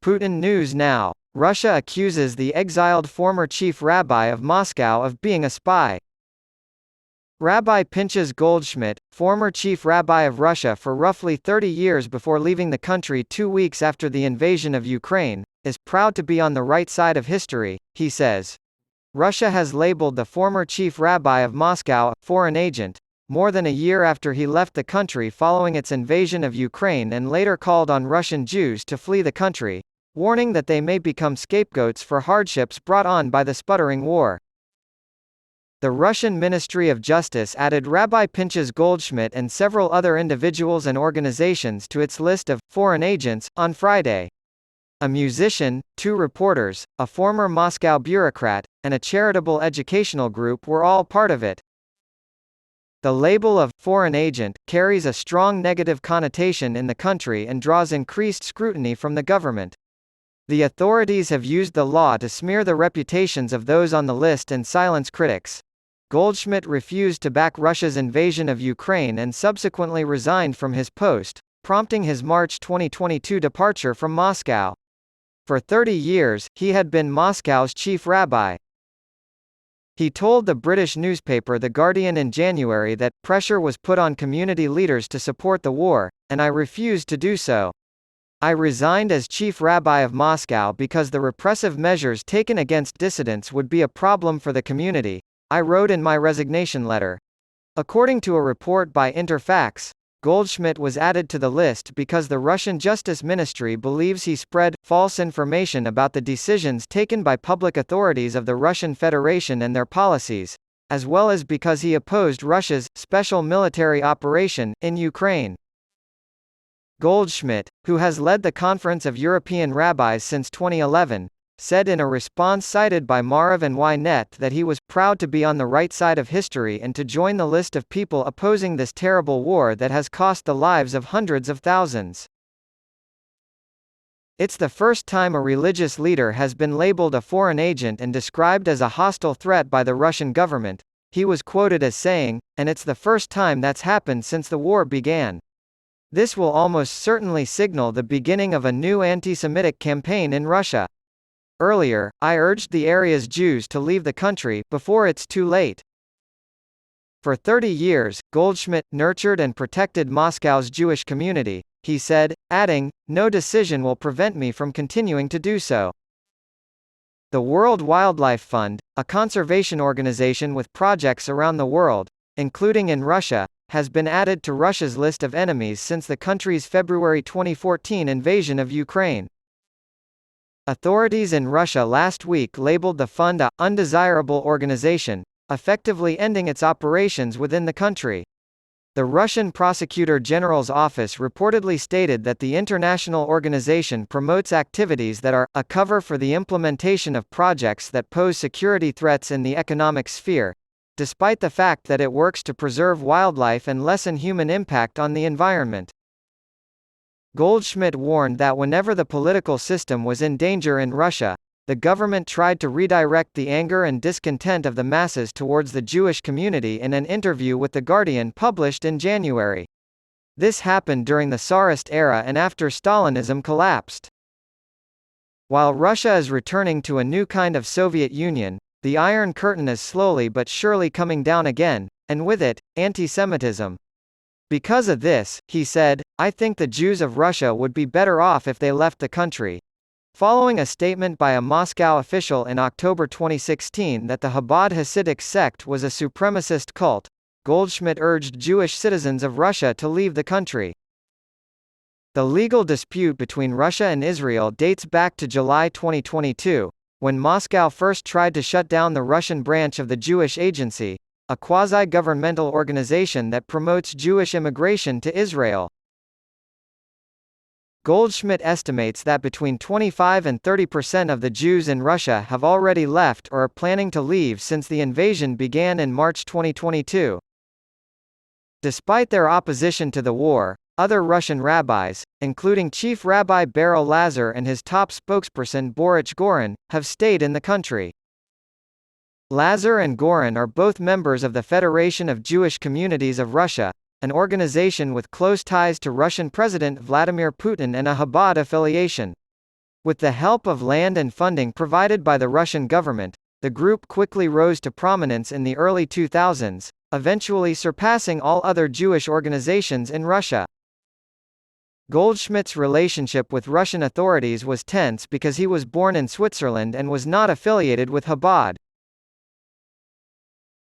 Putin News Now Russia accuses the exiled former chief rabbi of Moscow of being a spy. Rabbi Pinchas Goldschmidt, former chief rabbi of Russia for roughly 30 years before leaving the country 2 weeks after the invasion of Ukraine, is proud to be on the right side of history, he says. Russia has labeled the former chief rabbi of Moscow a foreign agent, more than a year after he left the country following its invasion of Ukraine, and later called on Russian Jews to flee the country, warning that they may become scapegoats for hardships brought on by the sputtering war. The Russian Ministry of Justice added Rabbi Pinchas Goldschmidt and several other individuals and organizations to its list of foreign agents on Friday. A musician, 2 reporters, a former Moscow bureaucrat, and a charitable educational group were all part of it. The label of foreign agent carries a strong negative connotation in the country and draws increased scrutiny from the government. The authorities have used the law to smear the reputations of those on the list and silence critics. Goldschmidt refused to back Russia's invasion of Ukraine and subsequently resigned from his post, prompting his March 2022 departure from Moscow. For 30 years, he had been Moscow's chief rabbi. He told the British newspaper The Guardian in January that pressure was put on community leaders to support the war, and I refused to do so. I resigned as chief rabbi of Moscow because the repressive measures taken against dissidents would be a problem for the community, I wrote in my resignation letter. According to a report by Interfax, Goldschmidt was added to the list because the Russian Justice Ministry believes he spread false information about the decisions taken by public authorities of the Russian Federation and their policies, as well as because he opposed Russia's special military operation in Ukraine. Goldschmidt, who has led the Conference of European Rabbis since 2011, said in a response cited by Maariv and Ynet that he was proud to be on the right side of history and to join the list of people opposing this terrible war that has cost the lives of hundreds of thousands. It's the first time a religious leader has been labeled a foreign agent and described as a hostile threat by the Russian government, he was quoted as saying, and it's the first time that's happened since the war began. This will almost certainly signal the beginning of a new anti-Semitic campaign in Russia. Earlier, I urged the area's Jews to leave the country before it's too late. For 30 years, Goldschmidt nurtured and protected Moscow's Jewish community, he said, adding, no decision will prevent me from continuing to do so. The World Wildlife Fund, a conservation organization with projects around the world, including in Russia, has been added to Russia's list of enemies since the country's February 2014 invasion of Ukraine. Authorities in Russia last week labeled the fund a undesirable organization, effectively ending its operations within the country. The Russian Prosecutor General's office reportedly stated that the international organization promotes activities that are a cover for the implementation of projects that pose security threats in the economic sphere, despite the fact that it works to preserve wildlife and lessen human impact on the environment. Goldschmidt warned that whenever the political system was in danger in Russia, the government tried to redirect the anger and discontent of the masses towards the Jewish community in an interview with The Guardian published in January. This happened during the Tsarist era and after Stalinism collapsed. While Russia is returning to a new kind of Soviet Union, the Iron Curtain is slowly but surely coming down again, and with it, anti-Semitism. Because of this, he said, I think the Jews of Russia would be better off if they left the country. Following a statement by a Moscow official in October 2016 that the Chabad Hasidic sect was a supremacist cult, Goldschmidt urged Jewish citizens of Russia to leave the country. The legal dispute between Russia and Israel dates back to July 2022, when Moscow first tried to shut down the Russian branch of the Jewish Agency, a quasi-governmental organization that promotes Jewish immigration to Israel. Goldschmidt estimates that between 25 and 30% of the Jews in Russia have already left or are planning to leave since the invasion began in March 2022. Despite their opposition to the war, other Russian rabbis, including Chief Rabbi Beryl Lazar and his top spokesperson Boruch Gorin, have stayed in the country. Lazar and Gorin are both members of the Federation of Jewish Communities of Russia, an organization with close ties to Russian President Vladimir Putin and a Chabad affiliation. With the help of land and funding provided by the Russian government, the group quickly rose to prominence in the early 2000s, eventually surpassing all other Jewish organizations in Russia. Goldschmidt's relationship with Russian authorities was tense because he was born in Switzerland and was not affiliated with Chabad.